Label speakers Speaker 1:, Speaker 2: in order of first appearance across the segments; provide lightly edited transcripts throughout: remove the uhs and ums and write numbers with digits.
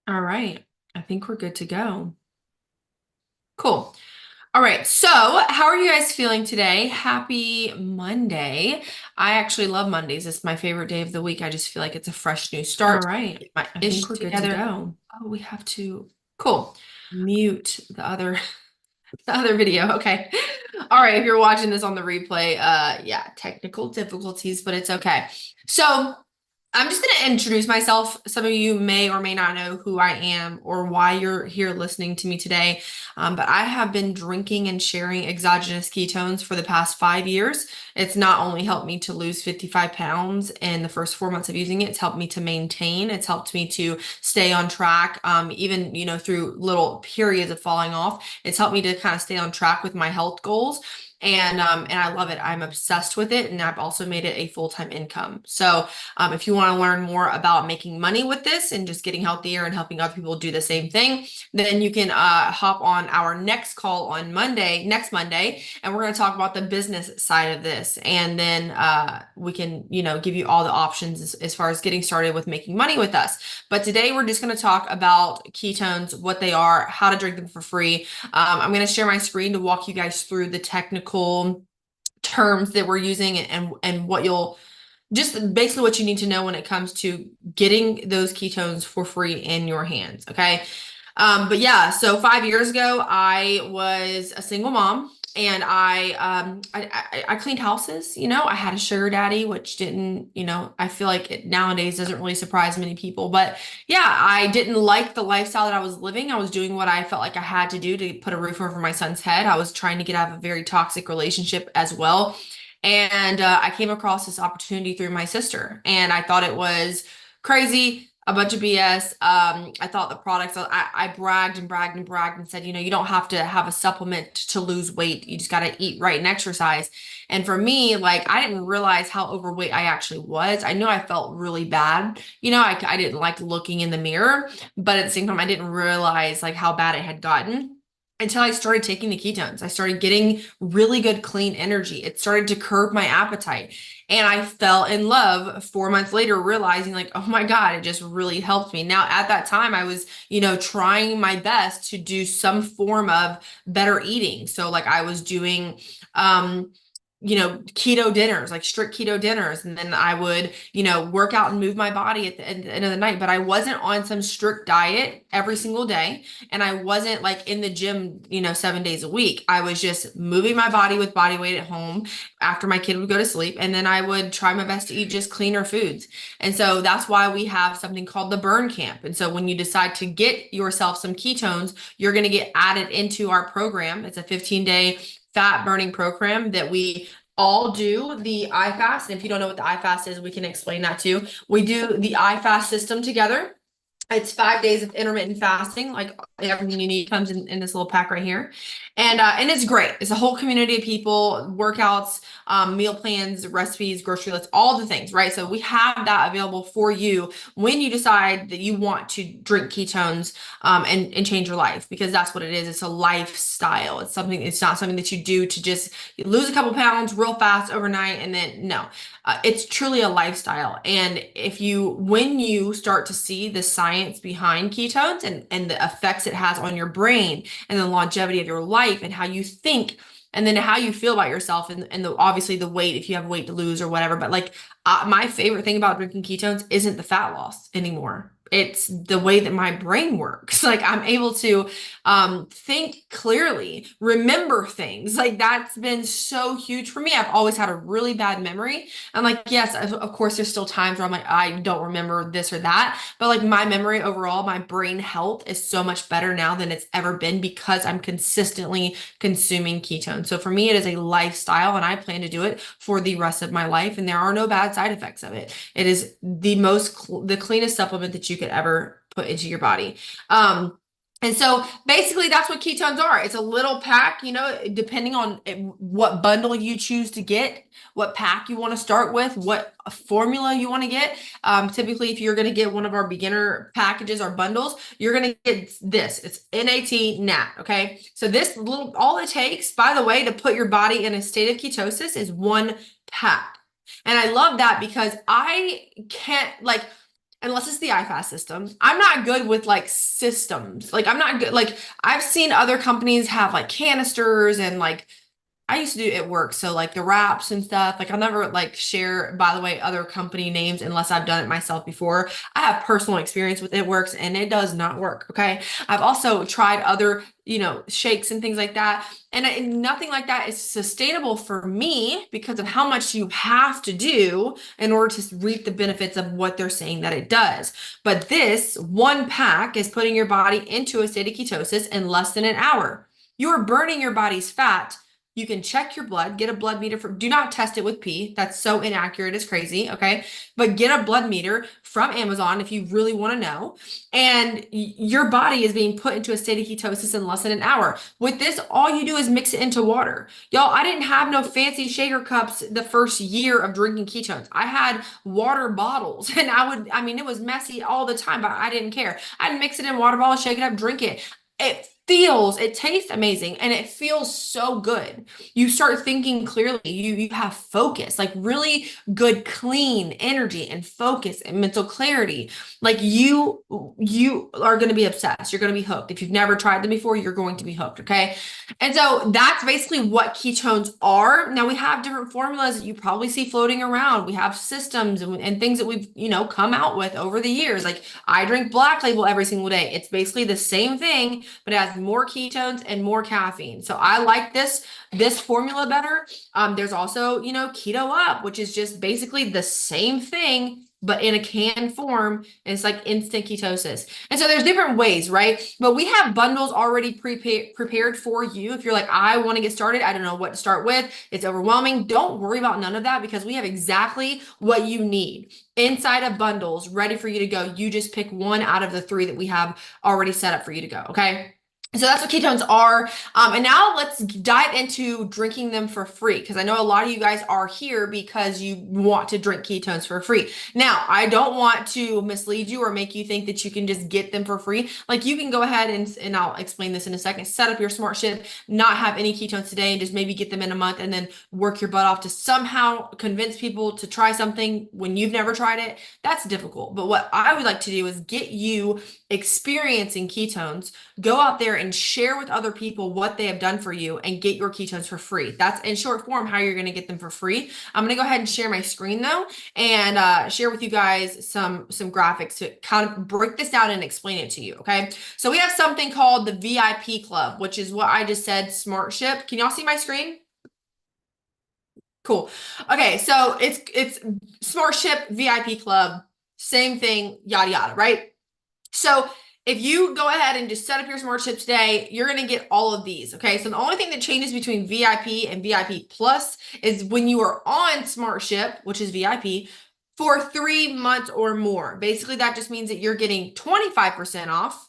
Speaker 1: All right. I think we're good to go. Cool. All right. So, how are you guys feeling today? Happy Monday. I actually love Mondays. It's my favorite day of the week. I just feel like it's a fresh new start.
Speaker 2: All right.
Speaker 1: Get my
Speaker 2: I
Speaker 1: ish
Speaker 2: think we're good to
Speaker 1: together.
Speaker 2: go.
Speaker 1: Oh, we have to. Cool. Mute the other the other video. Okay. All right. If you're watching this on the replay, yeah, technical difficulties, but it's okay. So, I'm just going to introduce myself. Some of you may or may not know who I am or why you're here listening to me today. But I have been drinking and sharing exogenous ketones for the past 5 years. It's not only helped me to lose 55 pounds in the first 4 months of using it, it's helped me to maintain. It's helped me to stay on track, even, through little periods of falling off. It's helped me to kind of stay on track with my health goals. And I love it. I'm obsessed with it. And I've also made it a full-time income. So if you want to learn more about making money with this and just getting healthier and helping other people do the same thing, then you can hop on our next call on next Monday, and we're going to talk about the business side of this. And then we can, give you all the options as far as getting started with making money with us. But today we're just going to talk about ketones, what they are, how to drink them for free. I'm going to share my screen to walk you guys through the technical terms that we're using and what you'll just basically what you need to know when it comes to getting those ketones for free in your hands. Okay. But yeah, so 5 years ago, I was a single mom and I cleaned houses. I had a sugar daddy, which didn't, I feel like it nowadays doesn't really surprise many people. But yeah, I didn't like the lifestyle that I was living. I was doing what I felt like I had to do to put a roof over my son's head. I was trying to get out of a very toxic relationship as well. And I came across this opportunity through my sister, and I thought it was crazy, a bunch of BS. I thought the products, I bragged and bragged and bragged and said, you don't have to have a supplement to lose weight. You just got to eat right and exercise. And for me, like, I didn't realize how overweight I actually was. I know I felt really bad. I didn't like looking in the mirror, but at the same time, I didn't realize like how bad it had gotten until I started taking the ketones. I started getting really good clean energy. It started to curb my appetite. And I fell in love 4 months later, realizing like, oh my God, it just really helped me. Now, at that time, I was, trying my best to do some form of better eating. So like I was doing, keto dinners, like strict keto dinners. And then I would, work out and move my body at the end of the night. But I wasn't on some strict diet every single day. And I wasn't like in the gym, 7 days a week. I was just moving my body with body weight at home after my kid would go to sleep. And then I would try my best to eat just cleaner foods. And so that's why we have something called the burn camp. And so when you decide to get yourself some ketones, you're going to get added into our program. It's a 15-day fat burning program that we all do the IFAST. And if you don't know what the IFAST is, we can explain that too. We do the IFAST system together. It's 5 days of intermittent fasting. Like everything you need comes in this little pack right here. And it's great. It's a whole community of people, workouts, meal plans, recipes, grocery lists, all the things, right? So we have that available for you when you decide that you want to drink ketones and change your life, because that's what it is. It's a lifestyle. It's not something that you do to just lose a couple pounds real fast overnight. And then no, it's truly a lifestyle. And when you start to see the science behind ketones and the effects it has on your brain and the longevity of your life and how you think and then how you feel about yourself and obviously the weight, if you have weight to lose or whatever. But like my favorite thing about drinking ketones isn't the fat loss anymore. It's the way that my brain works. Like I'm able to think clearly, remember things. Like that's been so huge for me. I've always had a really bad memory. I'm like, yes, of course, there's still times where I'm like, I don't remember this or that. But like my memory overall, my brain health is so much better now than it's ever been because I'm consistently consuming ketones. So for me, it is a lifestyle and I plan to do it for the rest of my life. And there are no bad side effects of it. It is the cleanest supplement that you could ever put into your body. And so basically that's what ketones are. It's a little pack, depending on what bundle you choose to get, what pack you want to start with, what formula you want to get. Typically, if you're going to get one of our beginner packages or bundles, you're going to get this. It's NAT. Okay. So all it takes, by the way, to put your body in a state of ketosis is one pack. And I love that because I can't unless it's the iFast system. I'm not good with like systems. Like I'm not good. Like I've seen other companies have like canisters and like I used to do it at work. So like the wraps and stuff, like I'll never like share, by the way, other company names unless I've done it myself before. I have personal experience with it works and it does not work. Okay. I've also tried other, shakes and things like that. And nothing like that is sustainable for me because of how much you have to do in order to reap the benefits of what they're saying that it does. But this one pack is putting your body into a state of ketosis in less than an hour. You're burning your body's fat. You can check your blood, get a blood meter do not test it with pee. That's so inaccurate. It's crazy. Okay. But get a blood meter from Amazon if you really want to know. And your body is being put into a state of ketosis in less than an hour. With this, all you do is mix it into water. Y'all, I didn't have no fancy shaker cups the first year of drinking ketones. I had water bottles and it was messy all the time, but I didn't care. I'd mix it in water bottles, shake it up, drink it. It tastes amazing and it feels so good. You start thinking clearly, you have focus, like really good, clean energy and focus and mental clarity. Like you are going to be obsessed. You're going to be hooked. If you've never tried them before, you're going to be hooked. Okay. And so that's basically what ketones are. Now we have different formulas that you probably see floating around. We have systems and things that we've, come out with over the years. Like I drink Black Label every single day. It's basically the same thing, but it has more ketones and more caffeine. So I like this formula better. There's also, Keto Up, which is just basically the same thing, but in a canned form, and it's like instant ketosis. And so there's different ways, right? But we have bundles already prepared for you. If you're like, I want to get started, I don't know what to start with, it's overwhelming. Don't worry about none of that because we have exactly what you need inside of bundles ready for you to go. You just pick one out of the 3 that we have already set up for you to go. Okay. So that's what ketones are. And now let's dive into drinking them for free because I know a lot of you guys are here because you want to drink ketones for free. Now, I don't want to mislead you or make you think that you can just get them for free. Like you can go ahead and I'll explain this in a second, set up your smart ship, not have any ketones today and just maybe get them in a month and then work your butt off to somehow convince people to try something when you've never tried it. That's difficult. But what I would like to do is get you experiencing ketones, go out there and share with other people what they have done for you and get your ketones for free. That's in short form how you're going to get them for free. I'm going to go ahead and share my screen though and share with you guys some graphics to kind of break this down and explain it to you. Okay. So we have something called the VIP Club, which is what I just said, Smart Ship. Can y'all see my screen? Cool. Okay. So it's Smart Ship VIP Club, same thing, yada, yada, right? So if you go ahead and just set up your smart ship today, you're going to get all of these. Okay. So the only thing that changes between VIP and VIP Plus is when you are on smart ship, which is VIP, for 3 months or more. Basically, that just means that you're getting 25% off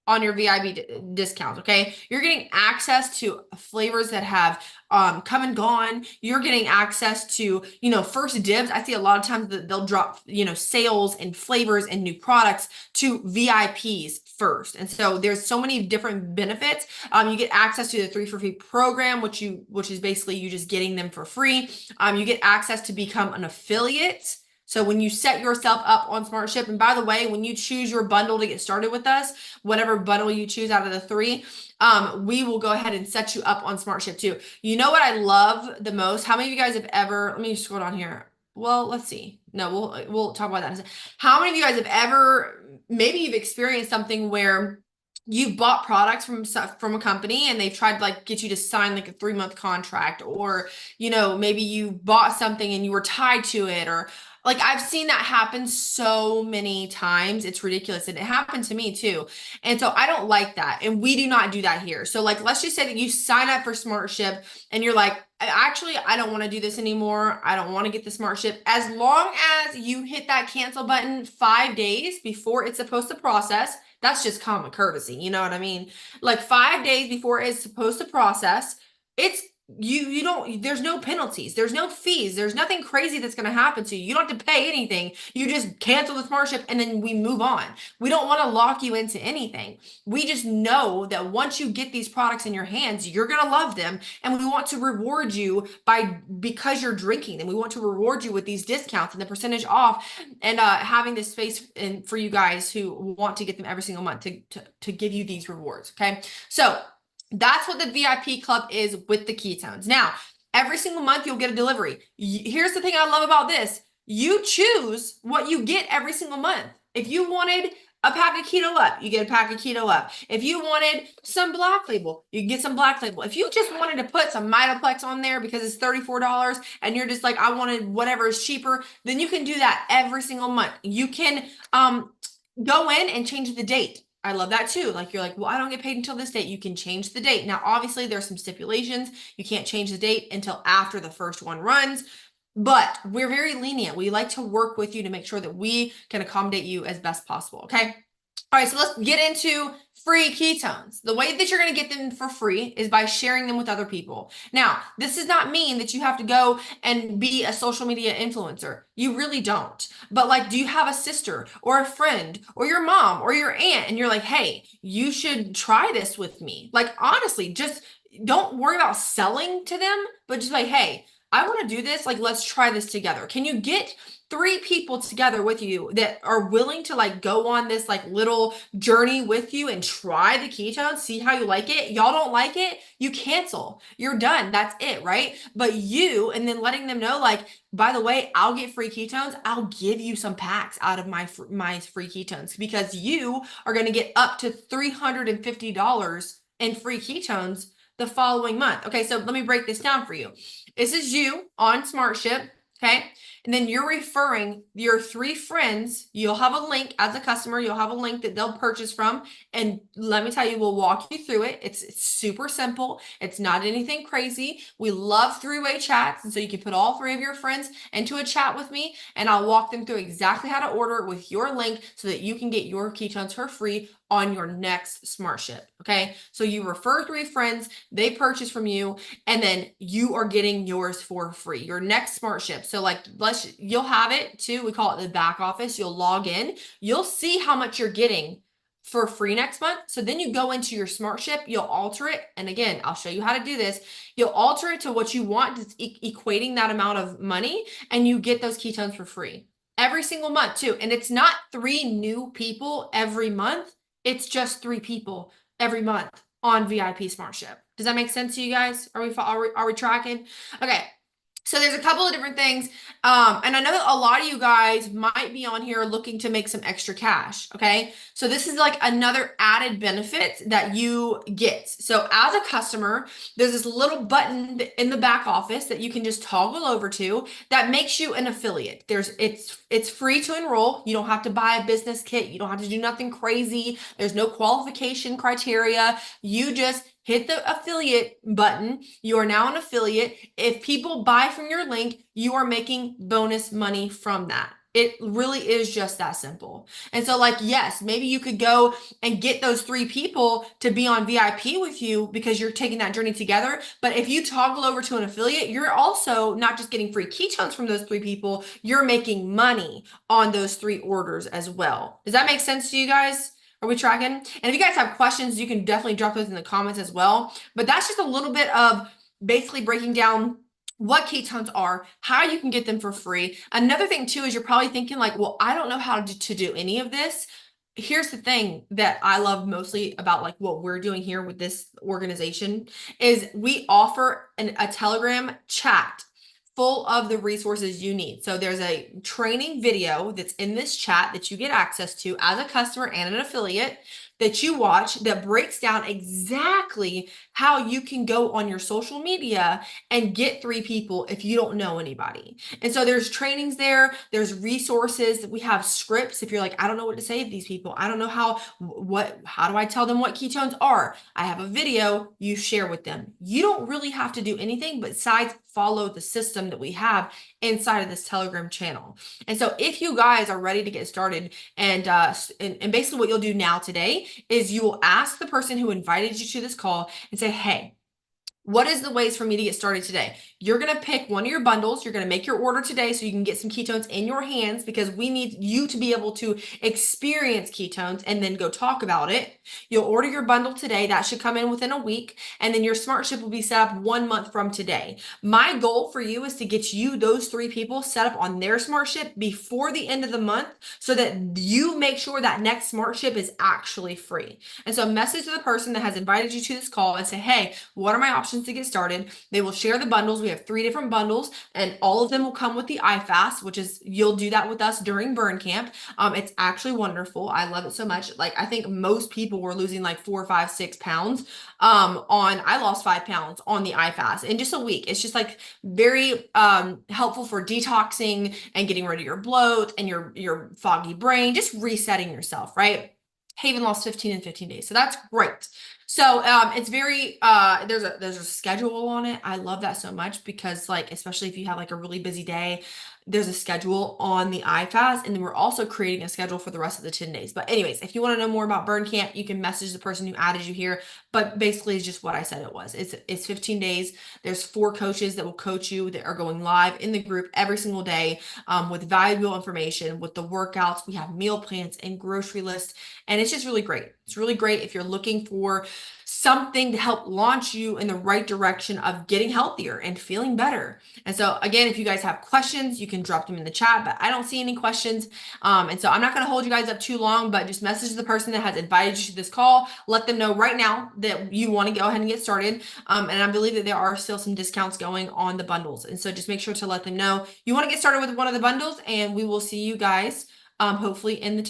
Speaker 1: on your VIP discounts. Okay. You're getting access to flavors that have come and gone. You're getting access to, first dibs. I see a lot of times that they'll drop, sales and flavors and new products to VIPs first. And so there's so many different benefits. You get access to the 3 for free program, which is basically you just getting them for free. You get access to become an affiliate. So when you set yourself up on Smart Ship, and by the way, when you choose your bundle to get started with us, whatever bundle you choose out of the 3, we will go ahead and set you up on Smart Ship too. You know what I love the most? How many of you guys have ever, let me scroll down here. Well, let's see. No, we'll talk about that in a second. How many of you guys have ever, maybe you've experienced something where you bought products from a company and they've tried to like get you to sign like a 3-month contract, or maybe you bought something and you were tied to it, or like I've seen that happen so many times. It's ridiculous. And it happened to me too. And so I don't like that. And we do not do that here. So like, let's just say that you sign up for Smart Ship and you're like, actually, I don't want to do this anymore. I don't want to get the Smart Ship. As long as you hit that cancel button 5 days before it's supposed to process, that's just common courtesy. You know what I mean? Like 5 days before it's supposed to process, it's you don't, there's no penalties, there's no fees, there's nothing crazy that's going to happen to you. You don't have to pay anything. You just cancel the Smartship and then we move on. We don't want to lock you into anything. We just know that once you get these products in your hands, you're going to love them, and we want to reward you because you're drinking them. We want to reward you with these discounts and the percentage off, and having this space for you guys who want to get them every single month to give you these rewards. Okay, so that's what the VIP club is with the ketones. Now, every single month you'll get a delivery. Here's the thing I love about this. You choose what you get every single month. If you wanted a pack of Keto Up, you get a pack of Keto Up. If you wanted some Black Label, you get some Black Label. If you just wanted to put some Mitoplex on there because it's $34 and you're just like, I wanted whatever is cheaper, then you can do that every single month. You can go in and change the date. I love that too. Like, you're like, well, I don't get paid until this date. You can change the date. Now, obviously there's some stipulations. You can't change the date until after the first one runs, but we're very lenient. We like to work with you to make sure that we can accommodate you as best possible. Okay. All right, so let's get into free ketones. The way that you're going to get them for free is by sharing them with other people. Now, this does not mean that you have to go and be a social media influencer. You really don't. But like, do you have a sister or a friend or your mom or your aunt and you're like, hey, you should try this with me? Like, honestly, just don't worry about selling to them, but just like, hey, I want to do this. Like, let's try this together. Can you get 3 people together with you that are willing to like go on this like little journey with you and try the ketones, see how you like it? Y'all don't like it, you cancel. You're done. That's it, right? But you, and then letting them know, like, by the way, I'll get free ketones. I'll give you some packs out of my free ketones, because you are going to get up to $350 in free ketones the following month. Okay, so let me break this down for you. This is you on Smartship, okay? And then you're referring your 3 friends. You'll have a link as a customer. You'll have a link that they'll purchase from. And let me tell you, we'll walk you through it. It's super simple. It's not anything crazy. We love 3-way chats. And so you can put all 3 of your friends into a chat with me, and I'll walk them through exactly how to order with your link so that you can get your ketones for free on your next Smartship. Okay. So you refer 3 friends, they purchase from you, and then you are getting yours for free, your next Smartship. So like, you'll have it too. We call it the back office. You'll log in, you'll see how much you're getting for free next month. So then you go into your Smartship, you'll alter it. And again, I'll show you how to do this. You'll alter it to what you want, just equating that amount of money, and you get those ketones for free every single month too. And it's not 3 new people every month. It's just 3 people every month on VIP Smartship. Does that make sense to you guys? Are we tracking? Okay. So there's a couple of different things. And I know that a lot of you guys might be on here looking to make some extra cash. Okay. So this is like another added benefit that you get. So as a customer, there's this little button in the back office that you can just toggle over to that makes you an affiliate. It's free to enroll. You don't have to buy a business kit. You don't have to do nothing crazy. There's no qualification criteria. You just hit the affiliate button. You are now an affiliate. If people buy from your link, you are making bonus money from that. It really is just that simple. And so like, yes, maybe you could go and get those 3 people to be on VIP with you because you're taking that journey together. But if you toggle over to an affiliate, you're also not just getting free ketones from those 3 people, you're making money on those 3 orders as well. Does that make sense to you guys? Are we tracking? And if you guys have questions, you can definitely drop those in the comments as well. But that's just a little bit of basically breaking down what ketones are, how you can get them for free. Another thing too is you're probably thinking like, well, I don't know how to do any of this. Here's the thing that I love mostly about like what we're doing here with this organization is we offer a Telegram chat full of the resources you need. So there's a training video that's in this chat that you get access to as a customer and an affiliate that you watch that breaks down exactly how you can go on your social media and get 3 people if you don't know anybody. And so there's trainings there, there's resources, we have scripts. If you're like, I don't know what to say to these people, I don't know how do I tell them what ketones are? I have a video you share with them. You don't really have to do anything besides follow the system that we have inside of this Telegram channel. And so if you guys are ready to get started, and basically what you'll do now today is you will ask the person who invited you to this call and say, hey, What is the ways for me to get started today? You're going to pick one of your bundles. You're going to make your order today so you can get some ketones in your hands, because we need you to be able to experience ketones and then go talk about it. You'll order your bundle today. That should come in within a week. And then your smart ship will be set up 1 month from today. My goal for you is to get you, those 3 people, set up on their smart ship before the end of the month, so that you make sure that next smart ship is actually free. And so message to the person that has invited you to this call and say, hey, what are my options to get started? They will share the bundles. We have 3 different bundles, and all of them will come with the iFast, which is, you'll do that with us during burn camp. It's actually wonderful. I love it so much. Like, I think most people were losing like 4, 5, 6 pounds. I lost 5 pounds on the iFast in just a week. It's just like very helpful for detoxing and getting rid of your bloat and your foggy brain, just resetting yourself, right? Haven lost 15 in 15 days. So that's great. So it's very there's a schedule on it. I love that so much, because like, especially if you have like a really busy day, there's a schedule on the iFast, and then we're also creating a schedule for the rest of the 10 days. But anyways, if you want to know more about burn camp, you can message the person who added you here. But basically, it's just what I said it was. It's 15 days. There's 4 coaches that will coach you that are going live in the group every single day, with valuable information, with the workouts. We have meal plans and grocery lists, and it's just really great. It's really great if you're looking for something to help launch you in the right direction of getting healthier and feeling better. And so again, if you guys have questions, you can drop them in the chat, but I don't see any questions. And so I'm not going to hold you guys up too long, but just message the person that has invited you to this call. Let them know right now that you want to go ahead and get started. And I believe that there are still some discounts going on the bundles. And so just make sure to let them know you want to get started with one of the bundles, and we will see you guys hopefully in the